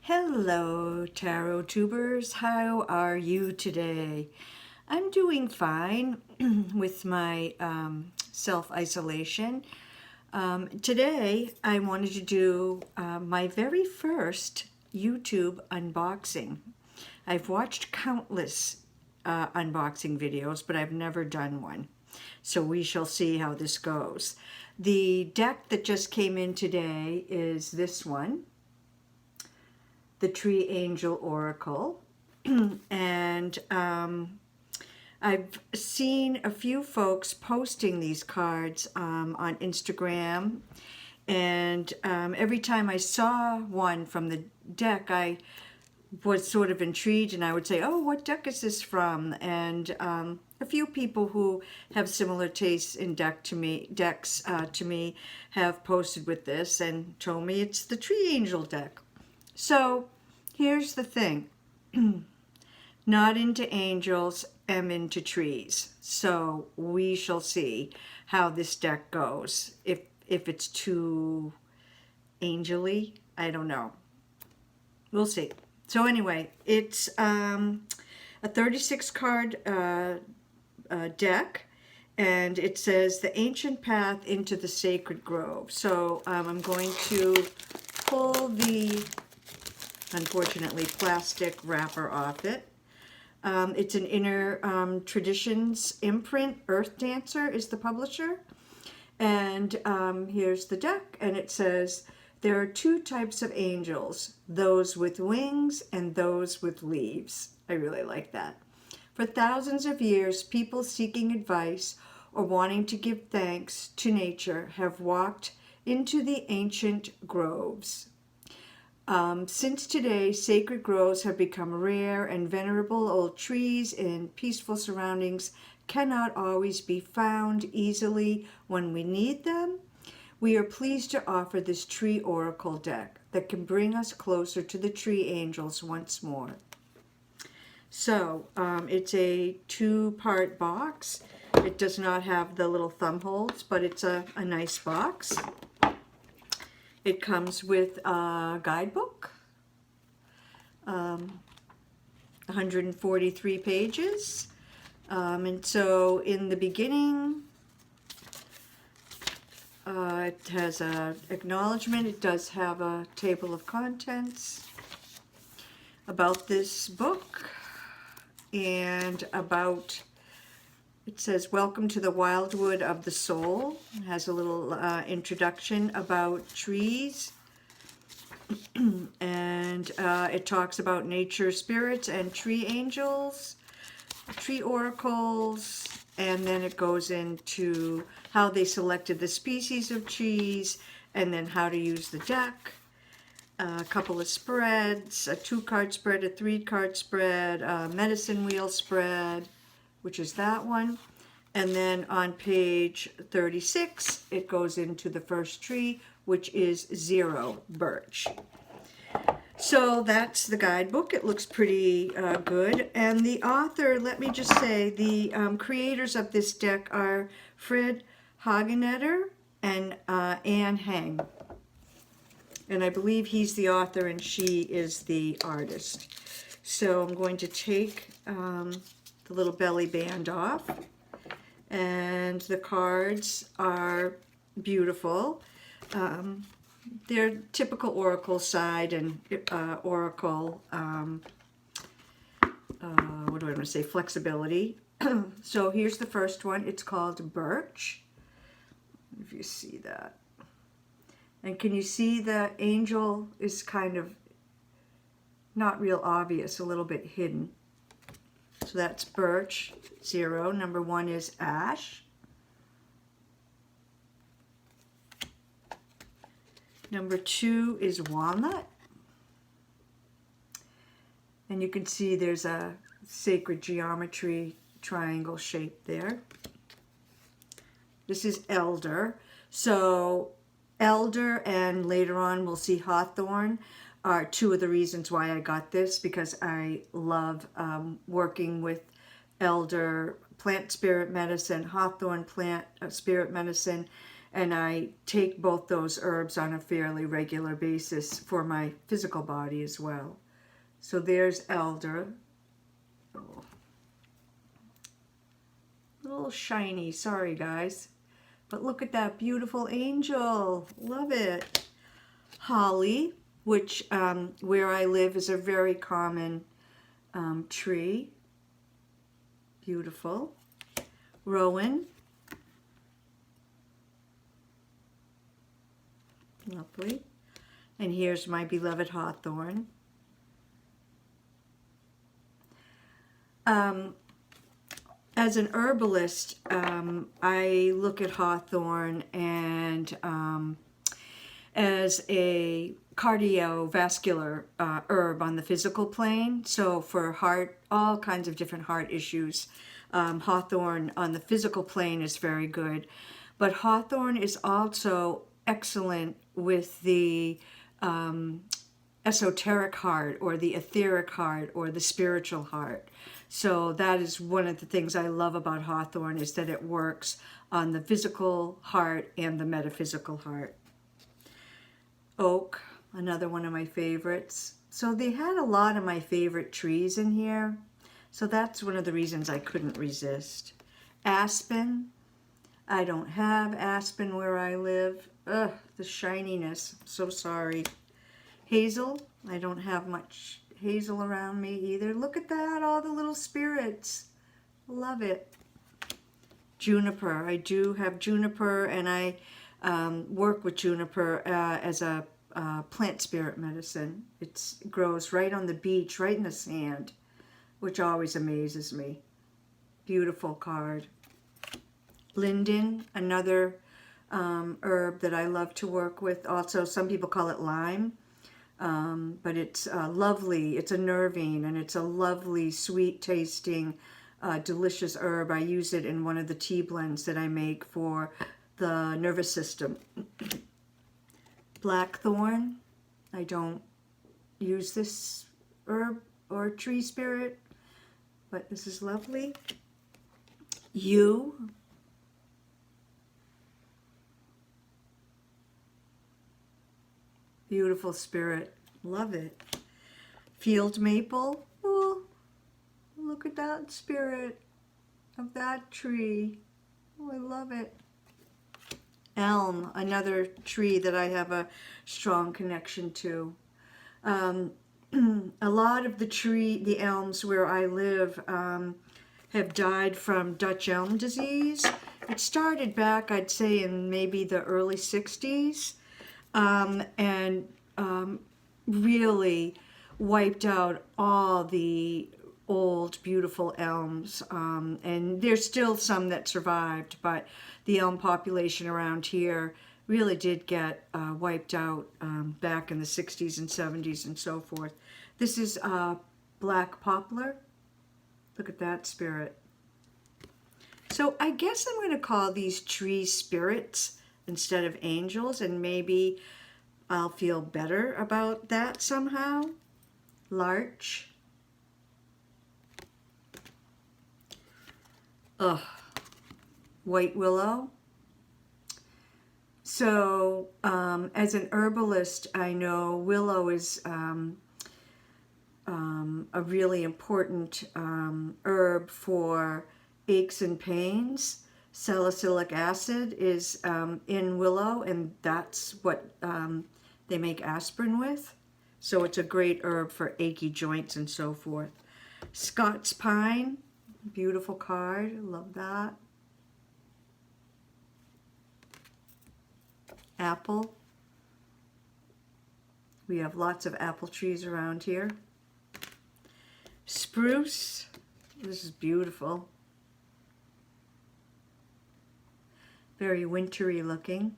Hello, tarot tubers. How are you today? I'm doing fine with my self-isolation. Today, I wanted to do my very first YouTube unboxing. I've watched countless unboxing videos, but I've never done one. So we shall see how this goes. The deck that just came in today is this one, the Pear Angel Oracle. And I've seen a few folks posting these cards on Instagram, and every time I saw one from the deck, I was sort of intrigued, and I would say, oh, what deck is this from? And a few people who have similar tastes in decks to me have posted with this and told me it's the Pear Angel deck. So here's the thing. Not into angels, am into trees. So we shall see how this deck goes. If it's too angel-y, I don't know. We'll see. So anyway, it's a 36 card deck, and it says the ancient path into the sacred grove. So I'm going to pull the, unfortunately, plastic wrapper off it. It's an Inner Traditions Imprint. Earthdancer is the publisher. And here's the deck, and it says, there are two types of angels, those with wings and those with leaves. I really like that. For thousands of years, people seeking advice or wanting to give thanks to nature have walked into the ancient groves. Since today, sacred groves have become rare, and venerable old trees in peaceful surroundings cannot always be found easily when we need them. We are pleased to offer this tree oracle deck that can bring us closer to the tree angels once more. So it's a two-part box. It does not have the little thumb holes, but it's a nice box. It comes with a guidebook, 143 pages. And so in the beginning, it has an acknowledgement. It does have a table of contents about this book, and about, it says, welcome to the wildwood of the soul. It has a little introduction about trees. And it talks about nature spirits and tree angels, tree oracles, and then it goes into how they selected the species of trees, and then how to use the deck. A couple of spreads, a 2-card spread, a 3-card spread, a medicine wheel spread, which is that one. And then on page 36, it goes into the first tree, which is 0, Birch. So that's the guidebook. It looks pretty good. And the author, let me just say, the creators of this deck are Fred Hageneder and Heng. And I believe he's the author and she is the artist. So I'm going to take the little belly band off. And the cards are beautiful. They're typical oracle side and oracle, what do I want to say, flexibility. So here's the first one. It's called Birch. If you see that. And can you see the angel is kind of not real obvious, a little bit hidden. So that's Birch, 0. Number 1 is Ash. Number 2 is Walnut. And you can see there's a sacred geometry triangle shape there. This is Elder. So Elder, and later on we'll see Hawthorn, are two of the reasons why I got this, because I love working with Elder plant spirit medicine, Hawthorn plant spirit medicine, and I take both those herbs on a fairly regular basis for my physical body as well. So there's elder. Oh, a little shiny, sorry guys. But look at that beautiful angel. Love it. Holly, which where I live is a very common tree. Beautiful. Rowan. Lovely. And here's my beloved hawthorn. As an herbalist, I look at hawthorn and as a cardiovascular herb on the physical plane. So for heart, all kinds of different heart issues, hawthorn on the physical plane is very good. But hawthorn is also excellent with the esoteric heart or the etheric heart or the spiritual heart. So that is one of the things I love about hawthorn, is that it works on the physical heart and the metaphysical heart. Oak, another one of my favorites. So they had a lot of my favorite trees in here. So that's one of the reasons I couldn't resist. Aspen. I don't have aspen where I live. Ugh, the shininess. I'm so sorry. Hazel. I don't have much hazel around me either. Look at that, all the little spirits. Love it. Juniper. I do have juniper, and I work with juniper as a plant spirit medicine. It grows right on the beach, right in the sand, which always amazes me. Beautiful card. Linden, another herb that I love to work with. Also, some people call it lime, but it's lovely. It's a nervine, and it's a lovely, sweet-tasting, delicious herb. I use it in one of the tea blends that I make for the nervous system. Blackthorn. I don't use this herb or tree spirit, but this is lovely. Yew. Beautiful spirit. Love it. Field maple. Oh, look at that spirit of that tree. Oh, I love it. Elm, another tree that I have a strong connection to. A lot of the elms where I live have died from Dutch elm disease. It started back, I'd say, in maybe the early 60s. And really wiped out all the old beautiful elms, and there's still some that survived, but the elm population around here really did get wiped out back in the 60s and 70s and so forth. This is black poplar. Look at that spirit. So I guess I'm going to call these trees spirits instead of angels, and maybe I'll feel better about that somehow. Larch. Ugh. White willow. So as an herbalist, I know willow is a really important herb for aches and pains. Salicylic acid is in willow, and that's what they make aspirin with. So it's a great herb for achy joints and so forth. Scots pine, beautiful card, love that. Apple. We have lots of apple trees around here. Spruce, this is beautiful. Very wintry looking.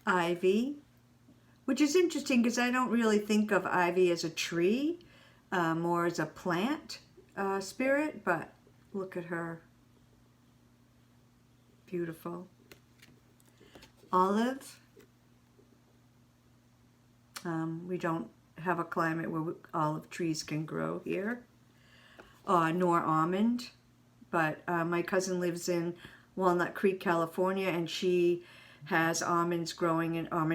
Ivy, which is interesting because I don't really think of ivy as a tree, more as a plant spirit, but look at her. Beautiful. Olive. We don't have a climate where olive trees can grow here. Nor almond. But my cousin lives in Walnut Creek, California, and she has almond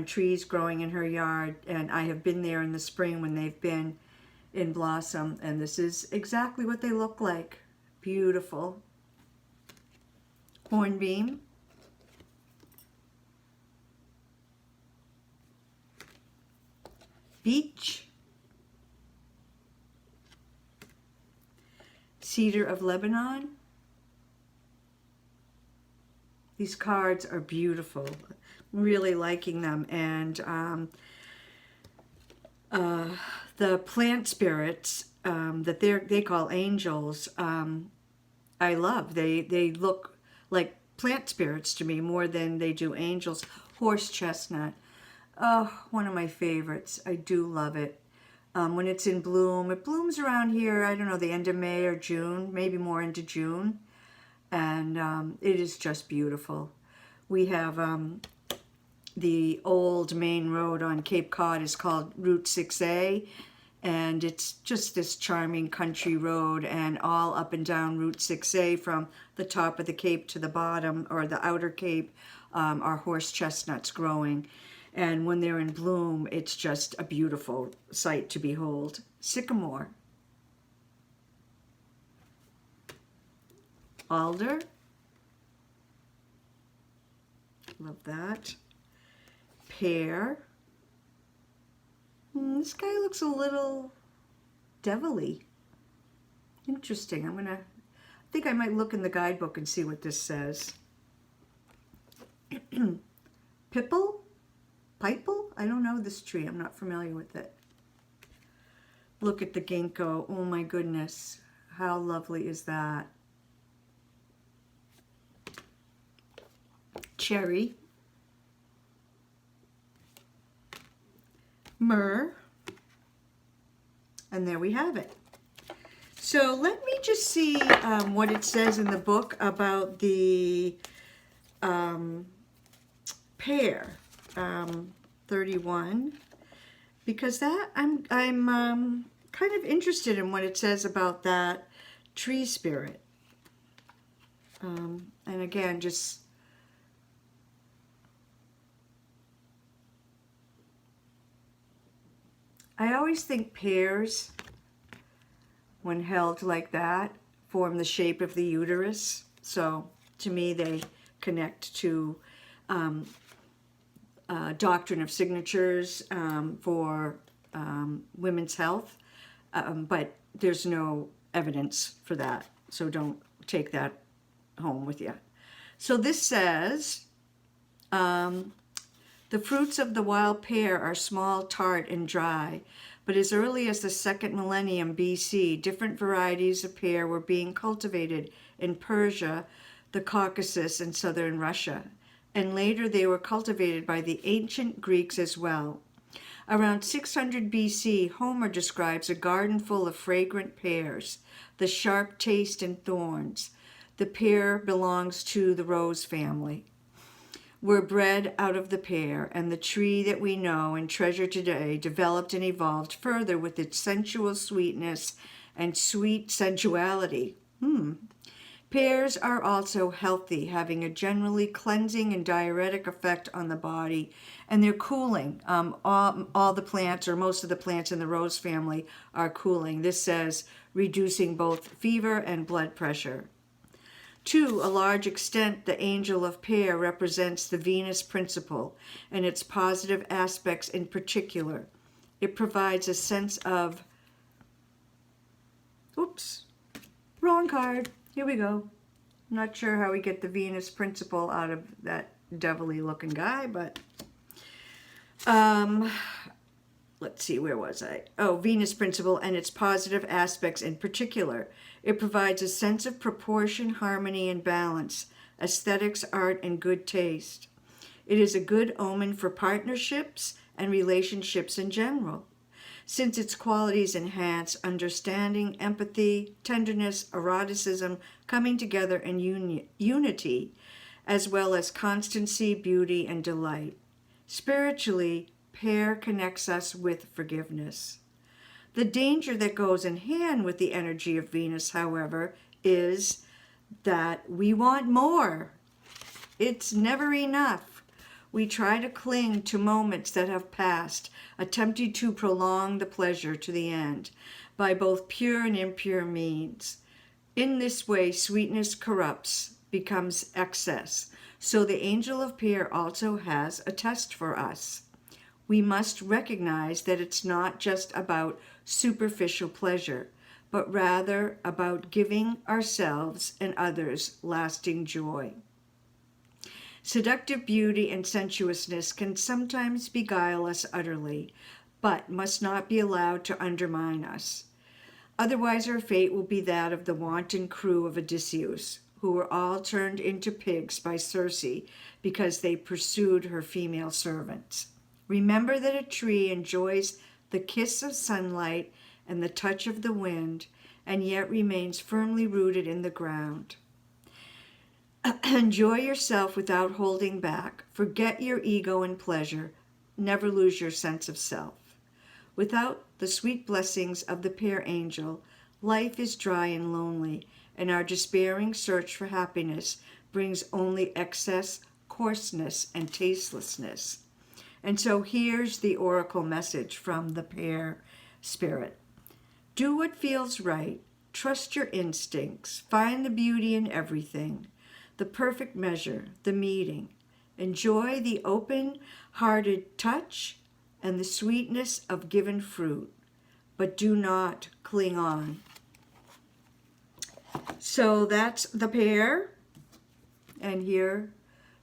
trees growing in her yard, and I have been there in the spring when they've been in blossom, and this is exactly what they look like. Beautiful. Hornbeam. Beech. Cedar of Lebanon. These cards are beautiful. Really liking them. And the plant spirits that they call angels, I love. They look like plant spirits to me more than they do angels. Horse chestnut. Oh, one of my favorites. I do love it. When it's in bloom, it blooms around here, I don't know, the end of May or June, maybe more into June. And it is just beautiful. We have the old main road on Cape Cod is called Route 6A, and it's just this charming country road, and all up and down Route 6A from the top of the Cape to the bottom, or the outer Cape, are horse chestnuts growing. And when they're in bloom, it's just a beautiful sight to behold. Sycamore. Alder. Love that. Pear. This guy looks a little devilly. Interesting. I think I might look in the guidebook and see what this says. Pipple? Pipal? I don't know this tree. I'm not familiar with it. Look at the ginkgo. Oh my goodness. How lovely is that? Cherry. Myrrh. And there we have it. So let me just see what it says in the book about the pear. 31, because that I'm kind of interested in what it says about that tree spirit. And again, just I always think pears, when held like that, form the shape of the uterus. So to me, they connect to doctrine of signatures for women's health, but there's no evidence for that, so don't take that home with you. So this says, the fruits of the wild pear are small, tart, and dry, but as early as the 2nd millennium BC, different varieties of pear were being cultivated in Persia, the Caucasus, and southern Russia. And later they were cultivated by the ancient Greeks as well. Around 600 BC, Homer describes a garden full of fragrant pears, the sharp taste and thorns. The pear belongs to the rose family. Were bred out of the pear, and the tree that we know and treasure today developed and evolved further with its sensual sweetness and sweet sensuality. Pears are also healthy, having a generally cleansing and diuretic effect on the body, and they're cooling. All the plants, or most of the plants in the rose family, are cooling. This says reducing both fever and blood pressure. To a large extent, the angel of pear represents the Venus principle and its positive aspects in particular. It provides a sense of, wrong card. Here we go. I'm not sure how we get the Venus principle out of that devilly looking guy, but let's see, where was I? Oh, Venus principle and its positive aspects in particular. It provides a sense of proportion, harmony, and balance, aesthetics, art, and good taste. It is a good omen for partnerships and relationships in general, since its qualities enhance understanding, empathy, tenderness, eroticism, coming together in unity, as well as constancy, beauty, and delight. Spiritually, pear connects us with forgiveness. The danger that goes in hand with the energy of Venus, however, is that we want more. It's never enough. We try to cling to moments that have passed, attempting to prolong the pleasure to the end by both pure and impure means. In this way, sweetness corrupts, becomes excess. So the angel of Pear also has a test for us. We must recognize that it's not just about superficial pleasure, but rather about giving ourselves and others lasting joy. Seductive beauty and sensuousness can sometimes beguile us utterly, but must not be allowed to undermine us. Otherwise our fate will be that of the wanton crew of Odysseus, who were all turned into pigs by Circe because they pursued her female servants. Remember that a tree enjoys the kiss of sunlight and the touch of the wind, and yet remains firmly rooted in the ground. Enjoy yourself without holding back. Forget your ego and pleasure. Never lose your sense of self. Without the sweet blessings of the Pear Angel, life is dry and lonely, and our despairing search for happiness brings only excess, coarseness, and tastelessness. And so here's the oracle message from the Pear Spirit. Do what feels right. Trust your instincts. Find the beauty in everything. The perfect measure, the meeting. Enjoy the open-hearted touch and the sweetness of given fruit, but do not cling on. So that's the pear, and here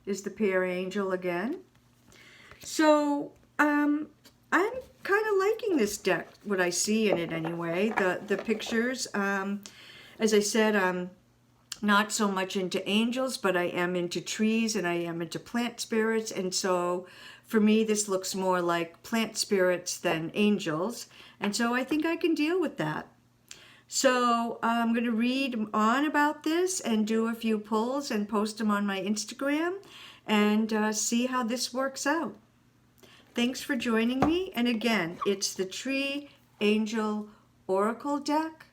is the Pear Angel again. So I'm kind of liking this deck, what I see in it anyway. The pictures, as I said, I'm not so much into angels, but I am into trees and I am into plant spirits. And so for me, this looks more like plant spirits than angels. And so I think I can deal with that. So I'm going to read on about this and do a few pulls and post them on my Instagram and see how this works out. Thanks for joining me. And again, it's the Tree Angel Oracle deck,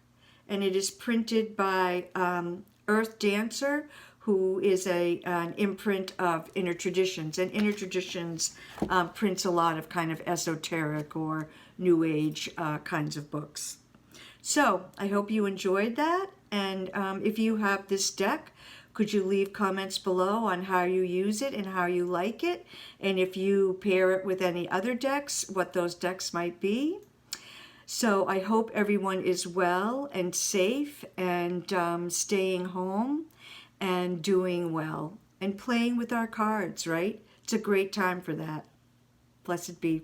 and it is printed by Earthdancer, who is an imprint of Inner Traditions. And Inner Traditions prints a lot of kind of esoteric or New Age kinds of books. So I hope you enjoyed that. And if you have this deck, could you leave comments below on how you use it and how you like it? And if you pair it with any other decks, what those decks might be. So I hope everyone is well and safe and staying home and doing well and playing with our cards, right? It's a great time for that. Blessed be.